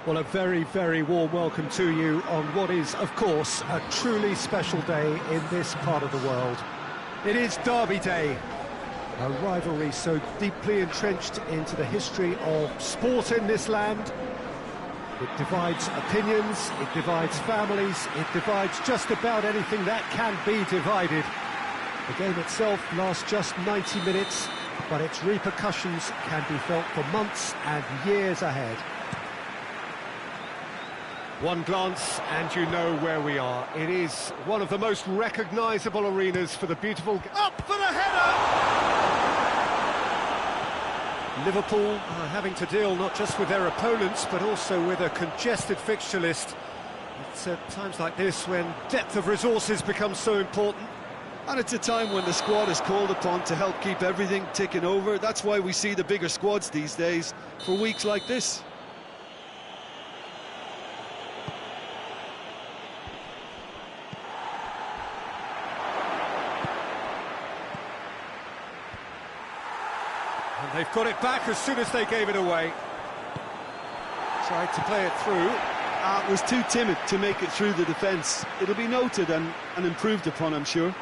Well, a very, very warm welcome to you on what is, of course, a truly special day in this part of the world. It is Derby Day, a rivalry so deeply entrenched into the history of sport in this land. It divides opinions, it divides families, it divides just about anything that can be divided. The game itself lasts just 90 minutes, but its repercussions can be felt for months and years ahead. One glance and you know where we are. It is one of the most recognisable arenas for the beautiful... Up for the header! Liverpool are having to deal not just with their opponents, but also with a congested fixture list. It's at times like this when depth of resources becomes so important. And it's a time when the squad is called upon to help keep everything ticking over. That's why we see the bigger squads these days for weeks like this. And they've got it back as soon as they gave it away. Tried to play it through. Was too timid to make it through the defence. It'll be noted and improved upon, I'm sure.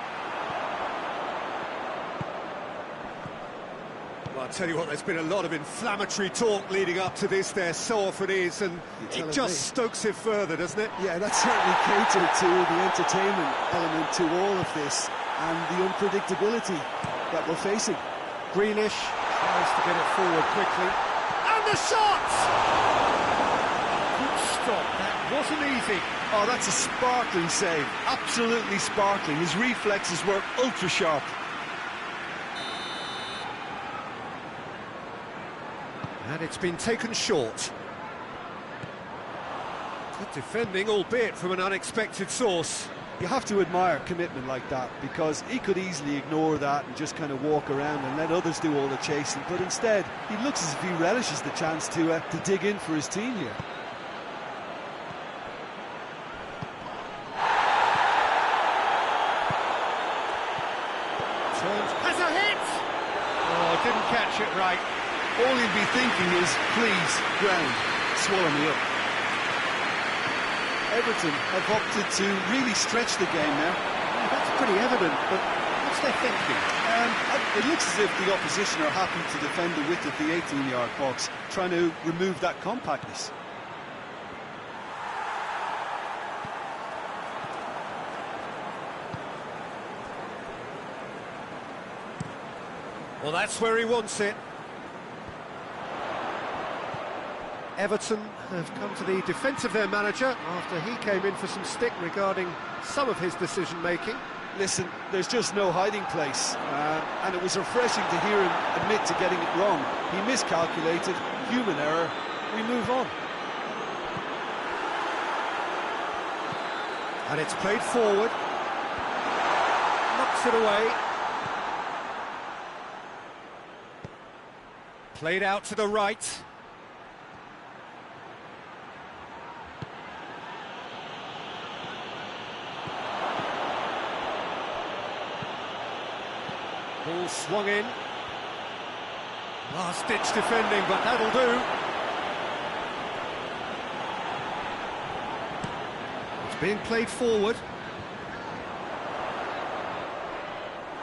Well, I'll tell you what, there's been a lot of inflammatory talk leading up to this. There so often is, and it just stokes it further, doesn't it? Yeah, that's certainly catered to the entertainment element to all of this and the unpredictability that we're facing. Greenish tries to get it forward quickly. And the shot! Good stop, that wasn't easy. Oh, that's a sparkling save. Absolutely sparkling. His reflexes were ultra-sharp. And it's been taken short. Good defending, albeit from an unexpected source. You have to admire commitment like that, because he could easily ignore that and just kind of walk around and let others do all the chasing, but instead he looks as if he relishes the chance to dig in for his team here. Has a hit! Oh, didn't catch it right. All he'd be thinking is, please, ground, swallow me up. Everton have opted to really stretch the game now. That's pretty evident, but what's their thinking? It looks as if the opposition are happy to defend the width of the 18-yard box, trying to remove that compactness. Well, that's where he wants it. Everton have come to the defence of their manager after he came in for some stick regarding some of his decision-making. Listen, there's just no hiding place, and it was refreshing to hear him admit to getting it wrong. He miscalculated, human error, we move on. And it's played forward. Knocks it away. Played out to the right. Ball swung in. Last-ditch defending, but that'll do. It's being played forward.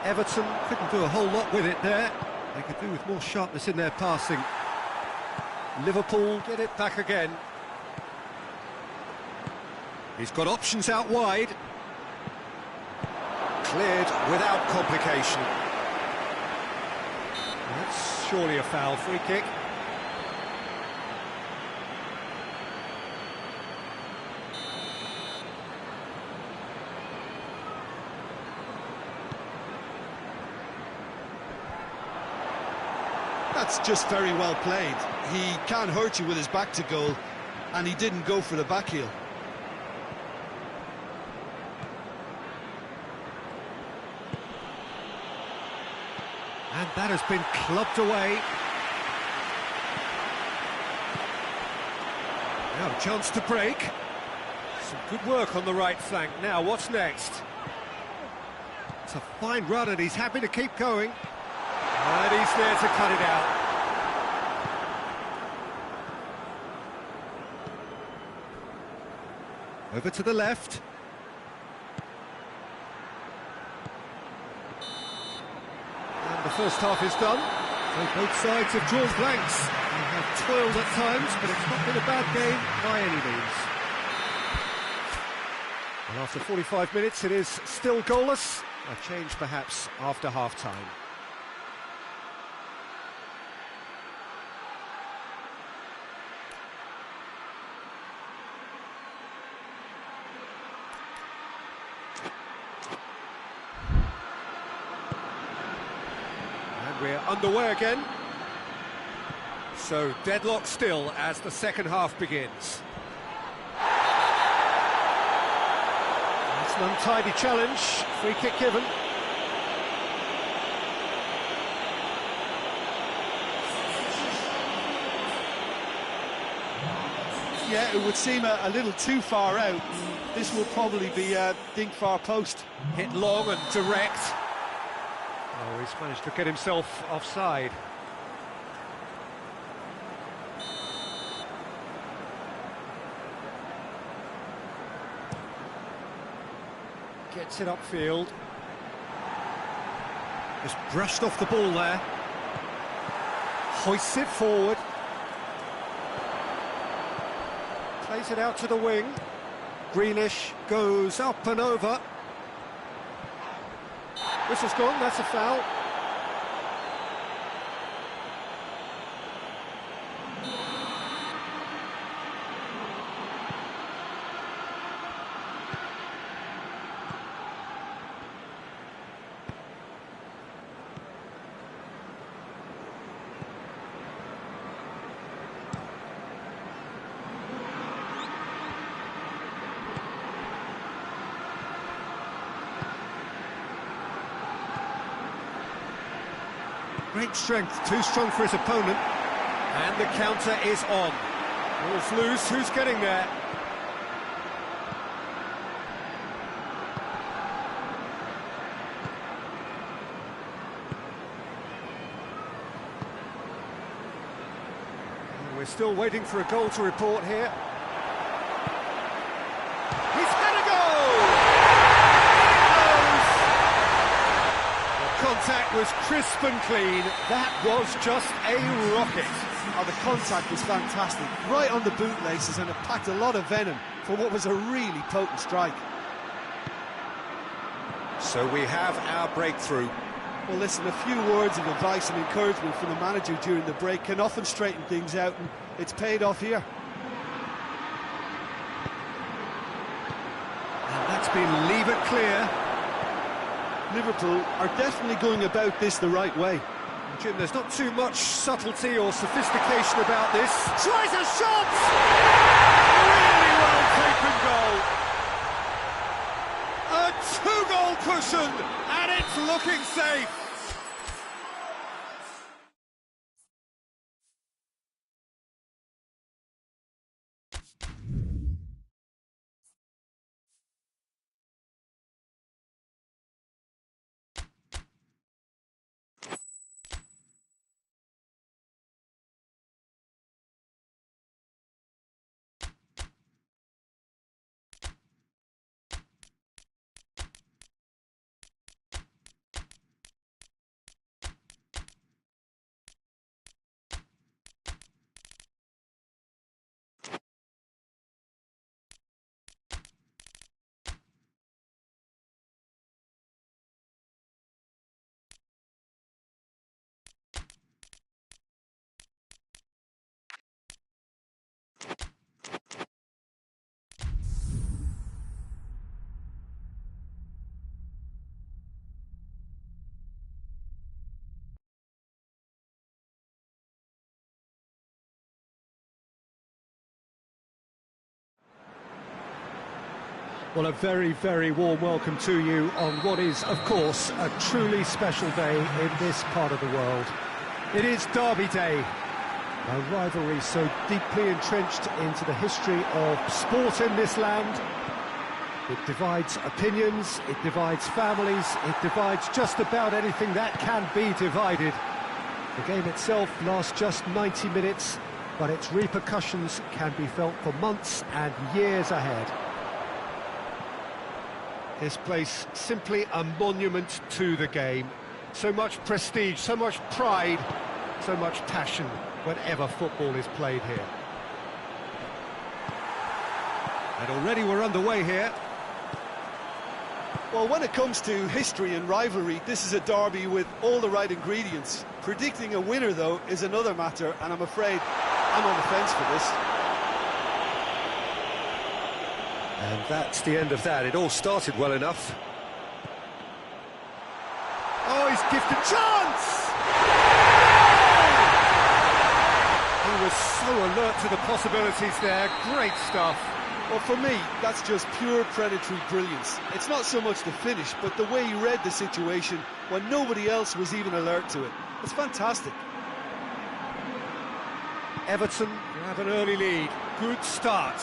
Everton couldn't do a whole lot with it there. They could do with more sharpness in their passing. Liverpool get it back again. He's got options out wide. Cleared without complication. That's surely a foul, free kick. That's just very well played. He can't hurt you with his back to goal, and he didn't go for the back heel. And that has been clubbed away. Now a chance to break. Some good work on the right flank. Now what's next? It's a fine run and he's happy to keep going. And he's there to cut it out. Over to the left. And the first half is done. So both sides have drawn blanks. They have toiled at times, but it's not been a bad game by any means. And after 45 minutes, it is still goalless. A change perhaps after half-time. We're underway again. So deadlock still as the second half begins. It's an untidy challenge, free kick given. Yeah, it would seem a little too far out. This will probably be a dink far post. Hit long and direct. Oh, he's managed to get himself offside. Gets it upfield. Just brushed off the ball there. Hoists it forward. Plays it out to the wing. Greenish goes up and over. Whistle's gone, that's a foul. Great strength, too strong for his opponent. And the counter is on. Ball's loose, who's getting there? We're still waiting for a goal to report here. He's had a goal! Contact was crisp and clean. That was just a rocket. Oh, the contact was fantastic. Right on the bootlaces, and it packed a lot of venom for what was a really potent strike. So we have our breakthrough. Well, listen, a few words of advice and encouragement from the manager during the break can often straighten things out, and it's paid off here. And that's been leave it clear. Liverpool are definitely going about this the right way. Jim, there's not too much subtlety or sophistication about this. Tries a shot! Really well taken goal. A two-goal cushion, and it's looking safe. Well, a very, very warm welcome to you on what is, of course, a truly special day in this part of the world. It is Derby Day, a rivalry so deeply entrenched into the history of sport in this land. It divides opinions, it divides families, it divides just about anything that can be divided. The game itself lasts just 90 minutes, but its repercussions can be felt for months and years ahead. This place simply a monument to the game. So much prestige, so much pride, so much passion whenever football is played here. And already we're underway here. Well, when it comes to history and rivalry, this is a derby with all the right ingredients. Predicting a winner, though, is another matter, and I'm afraid I'm on the fence for this. And that's the end of that. It all started well enough. Oh, he's gifted chance! He was so alert to the possibilities there. Great stuff. Well, for me, that's just pure predatory brilliance. It's not so much the finish, but the way he read the situation when nobody else was even alert to it. It's fantastic. Everton have an early lead. Good start.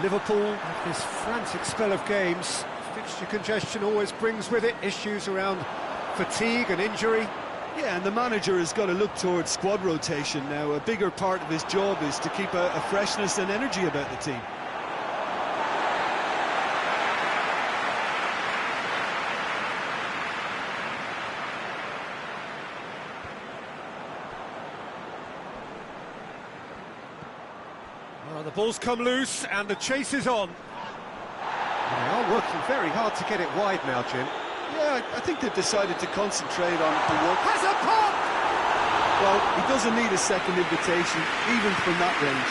Liverpool have this frantic spell of games. Fixture congestion always brings with it issues around fatigue and injury. Yeah, and the manager has got to look towards squad rotation now. A bigger part of his job is to keep a freshness and energy about the team. Well, the ball's come loose and the chase is on. They are working very hard to get it wide now, Jim. Yeah, I think they've decided to concentrate on the work. Has a pop! Well, he doesn't need a second invitation, even from that range.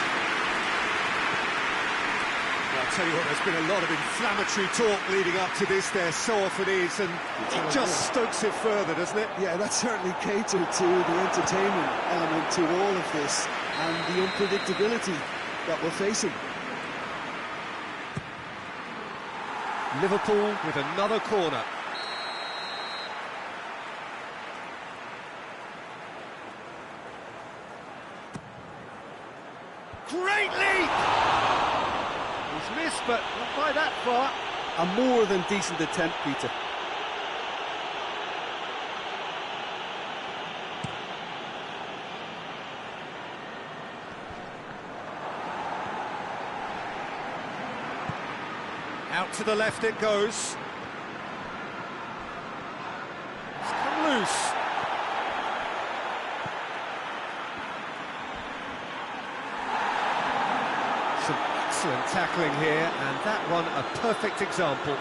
Well, I'll tell you what, there's been a lot of inflammatory talk leading up to this. There so often is, and it just stokes it further, doesn't it? Yeah, that certainly catered to the entertainment element to all of this, and the unpredictability that we're facing. Liverpool with another corner. Great leap! He's missed, but not by that far. A more than decent attempt, Peter. Out to the left it goes. It's come loose. Some excellent tackling here, and that one a perfect example.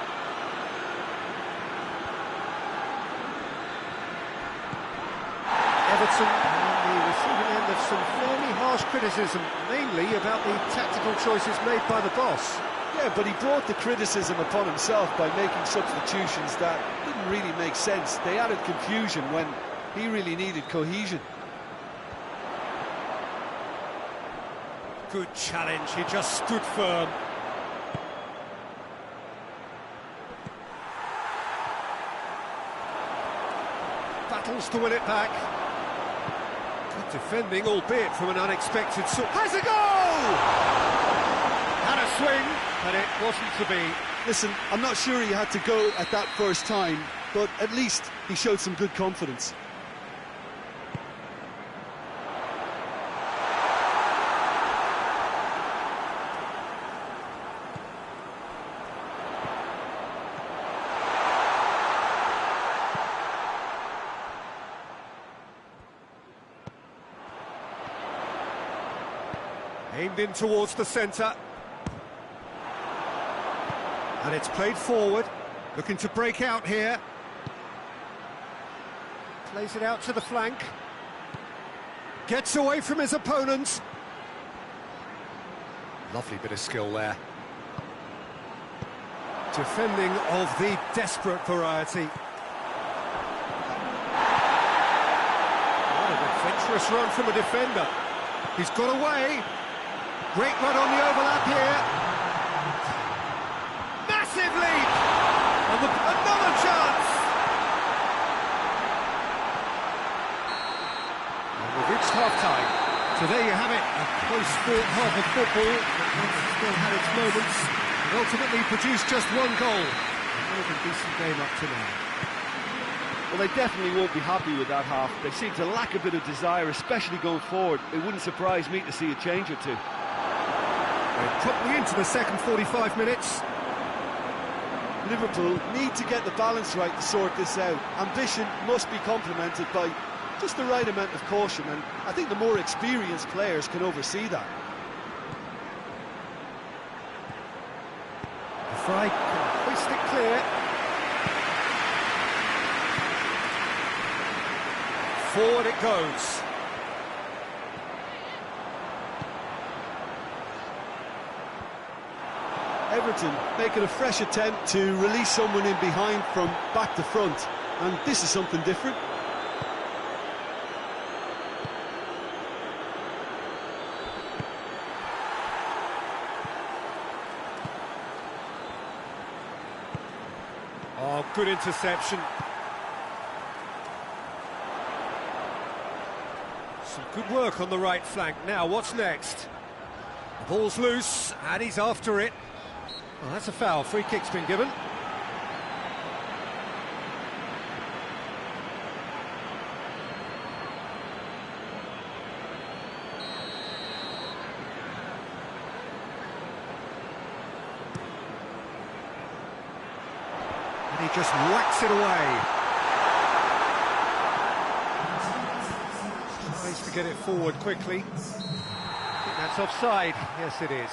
Everton on the receiving end of some fairly harsh criticism, mainly about the tactical choices made by the boss. Yeah, but he brought the criticism upon himself by making substitutions that didn't really make sense. They added confusion when he really needed cohesion. Good challenge, he just stood firm. Battles to win it back. Good defending, albeit from an unexpected source. Has a goal! Had a swing, but it wasn't to be. Listen, I'm not sure he had to go at that first time, but at least he showed some good confidence. Aimed in towards the centre. And it's played forward, looking to break out here. Plays it out to the flank. Gets away from his opponent. Lovely bit of skill there. Defending of the desperate variety. What an adventurous run from a defender. He's got away. Great run on the overlap here. Massive leap! And another chance! And we've reached half-time. So there you have it, a close-fought half of football that still had its moments, and ultimately produced just one goal. A decent game up to now. Well, they definitely won't be happy with that half. They seem to lack a bit of desire, especially going forward. It wouldn't surprise me to see a change or two. Promptly into the second 45 minutes. Liverpool need to get the balance right to sort this out. Ambition must be complemented by just the right amount of caution, and I think the more experienced players can oversee that. The Fry can hoist it clear. Forward it goes. Everton making a fresh attempt to release someone in behind from back to front, and this is something different. Oh, good interception. Some good work on the right flank. Now, what's next? The ball's loose, and he's after it. Well, that's a foul. Free kick's been given. And he just whacks it away. Tries to get it forward quickly. I think that's offside. Yes, it is.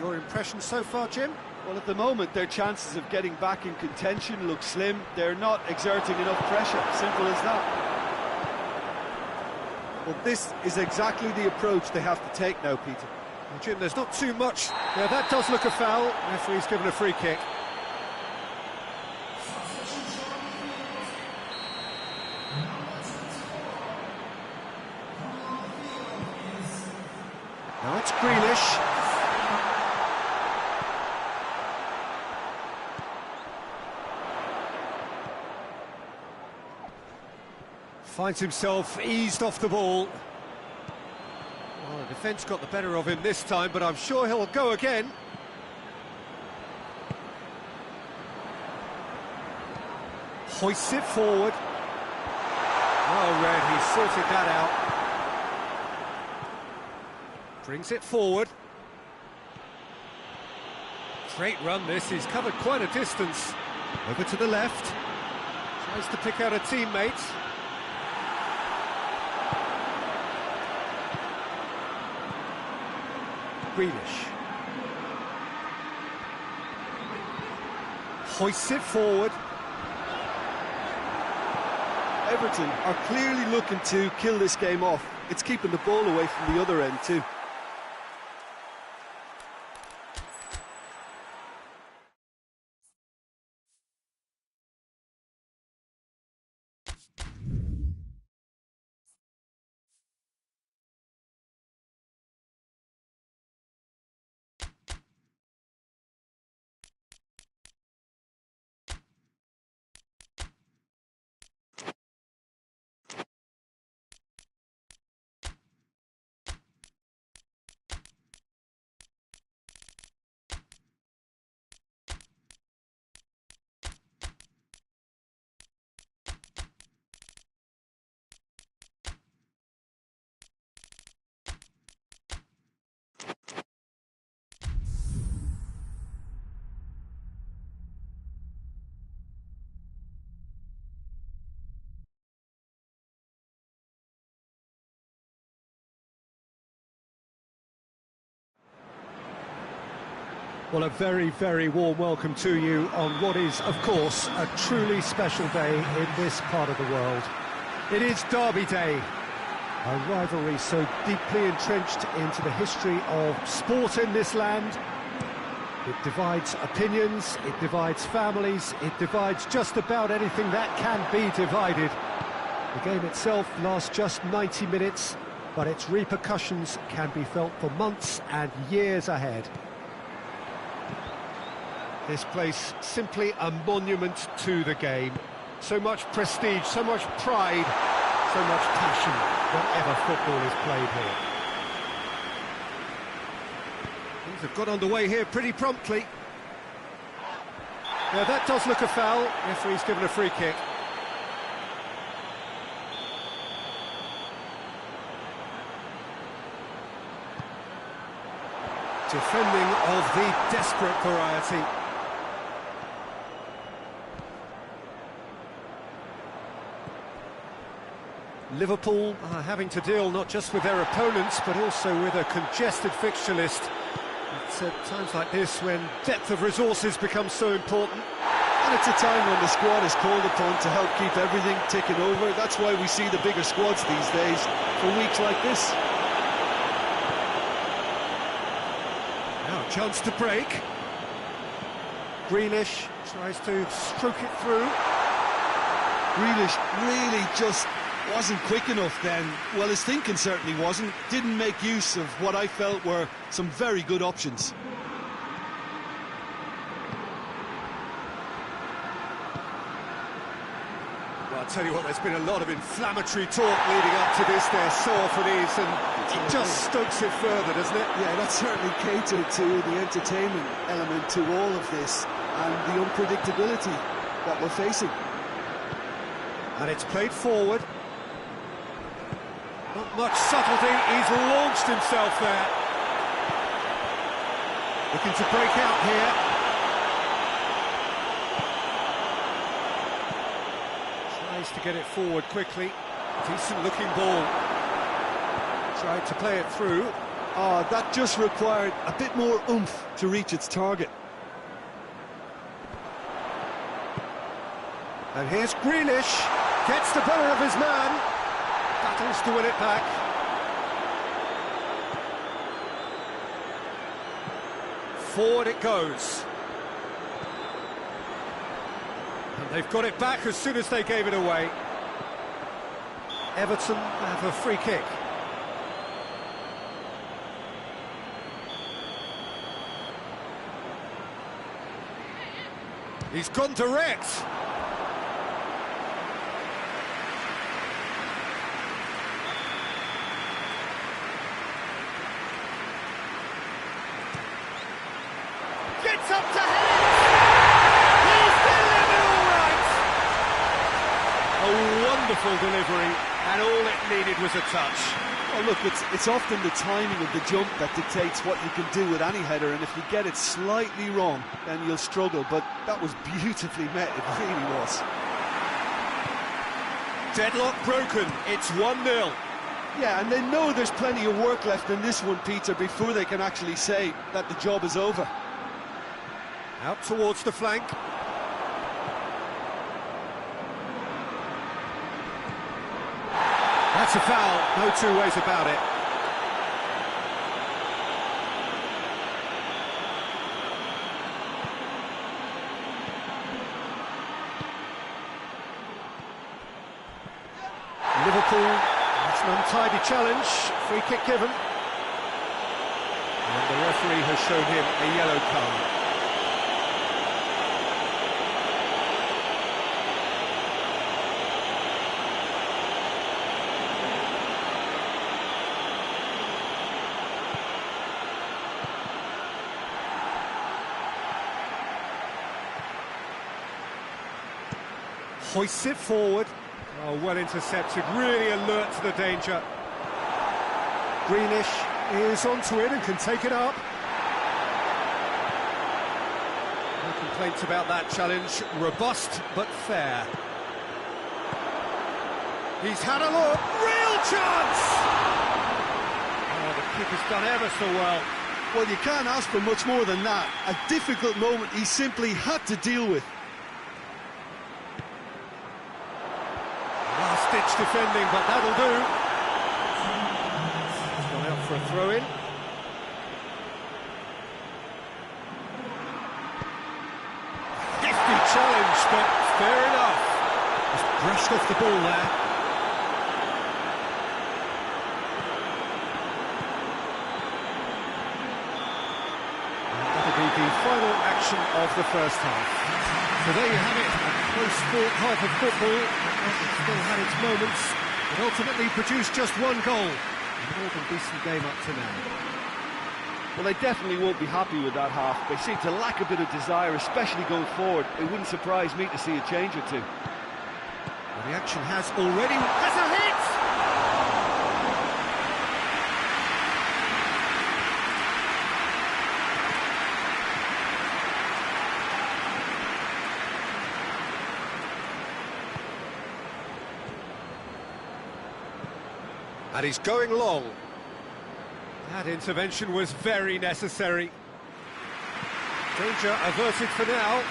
Your impression so far, Jim? Well, at the moment, their chances of getting back in contention look slim. They're not exerting enough pressure, simple as that. Well, this is exactly the approach they have to take now, Peter. Well, Jim, there's not too much. Yeah, that does look a foul. Referee's given a free kick. Now it's Grealish. Finds himself eased off the ball. Well, the defence got the better of him this time, but I'm sure he'll go again. Hoists it forward. Well read, he's sorted that out. Brings it forward. Great run this, he's covered quite a distance. Over to the left. Tries to pick out a teammate. Grealish. Hoists it forward. Everton are clearly looking to kill this game off. It's keeping the ball away from the other end too. Well, a very, very warm welcome to you on what is, of course, a truly special day in this part of the world. It is Derby Day, a rivalry so deeply entrenched into the history of sport in this land. It divides opinions, it divides families, it divides just about anything that can be divided. The game itself lasts just 90 minutes, but its repercussions can be felt for months and years ahead. This place, simply a monument to the game. So much prestige, so much pride, So much passion whenever football is played here. Things have got underway here pretty promptly. Now that does look a foul. Referee's given a free kick. Defending of the desperate variety. Liverpool are having to deal not just with their opponents, but also with a congested fixture list. It's at times like this when depth of resources becomes so important. And it's a time when the squad is called upon to help keep everything ticking over. That's why we see the bigger squads these days for weeks like this. Now, chance to break. Grealish tries to stroke it through. Grealish really just wasn't quick enough then. Well, his thinking certainly wasn't. Didn't make use of what I felt were some very good options. Well, I'll tell you what, there's been a lot of inflammatory talk leading up to this. There so often is, and it just stokes it further, doesn't it? Yeah, that certainly catered to the entertainment element to all of this and the unpredictability that we're facing. And it's played forward. Not much subtlety, he's launched himself there. Looking to break out here. Tries to get it forward quickly. Decent looking ball. Tried to play it through. Oh, that just required a bit more oomph to reach its target. And here's Grealish. Gets the better of his man. Battles to win it back. Forward it goes. And they've got it back as soon as they gave it away. Everton have a free kick. He's gone direct. Gets up to head. He's delivered all right. A wonderful delivery, and all it needed was a touch. Oh, look, it's often the timing of the jump that dictates what you can do with any header, and if you get it slightly wrong, then you'll struggle, but that was beautifully met, it really was. Deadlock broken, it's 1-0. Yeah, and they know there's plenty of work left in this one, Peter, before they can actually say that the job is over. Out towards the flank. That's a foul, no two ways about it. Liverpool, it's an untidy challenge, free kick given. And the referee has shown him a yellow card. Hoists it forward. Oh, well intercepted, really alert to the danger. Grealish is onto it and can take it up. No complaints about that challenge. Robust but fair. He's had a look. Real chance! Oh, the keeper's done ever so well. Well, you can't ask for much more than that. A difficult moment he simply had to deal with. Last-ditch defending, but that'll do. He's gone out for a throw-in. Hefty challenge, but fair enough. Just brushed off the ball there. And that'll be the final action of the first half. So there you have it, a close-fought half of football. It still had its moments, It ultimately produced just one goal. A more than decent game up to now. Well, they definitely won't be happy with that half. They seem to lack a bit of desire, especially going forward. It wouldn't surprise me to see a change or two. Well, the action has already... Has a hit! And he's going long. That intervention was very necessary. Danger averted for now.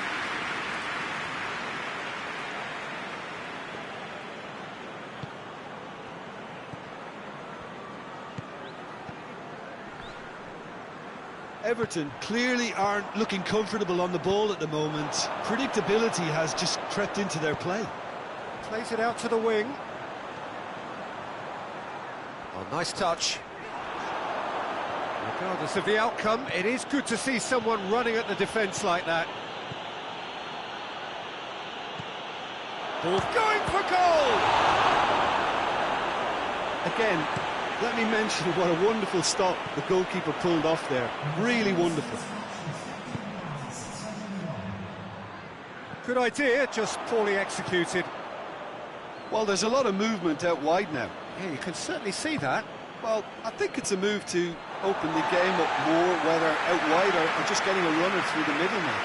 Everton clearly aren't looking comfortable on the ball at the moment. Predictability has just crept into their play. Plays it out to the wing. Oh, nice touch. Regardless of the outcome, it is good to see someone running at the defence like that. Ball going for goal! Again, let me mention what a wonderful stop the goalkeeper pulled off there. Really wonderful. Good idea, just poorly executed. Well, there's a lot of movement out wide now. Yeah, you can certainly see that. Well, I think it's a move to open the game up more, whether out wide or just getting a runner through the middle now.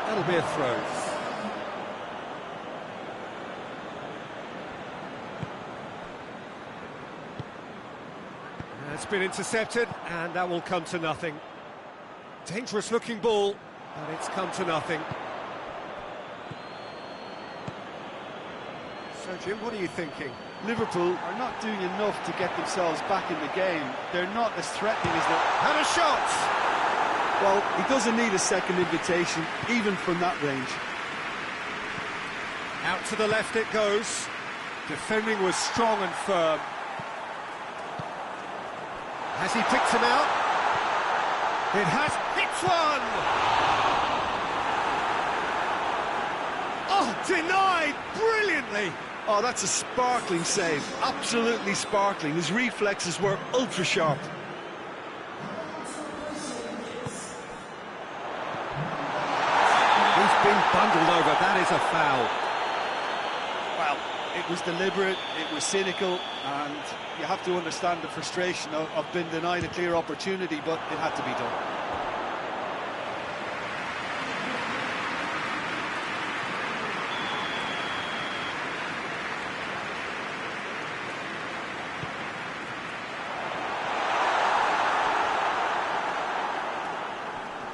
That'll be a throw. It's been intercepted, and that will come to nothing. Dangerous looking ball, but it's come to nothing. So, Jim, what are you thinking? Liverpool are not doing enough to get themselves back in the game. They're not as threatening as they... Had a shot! Well, he doesn't need a second invitation, even from that range. Out to the left it goes. Defending was strong and firm. Has he picked him out? It has hit one! Oh, denied brilliantly! Oh, that's a sparkling save. Absolutely sparkling. His reflexes were ultra sharp. He's been bundled over. That is a foul. Well, it was deliberate, it was cynical, and you have to understand the frustration of being denied a clear opportunity, but it had to be done.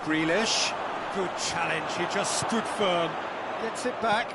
Grealish, good challenge, he just stood firm. Gets it back.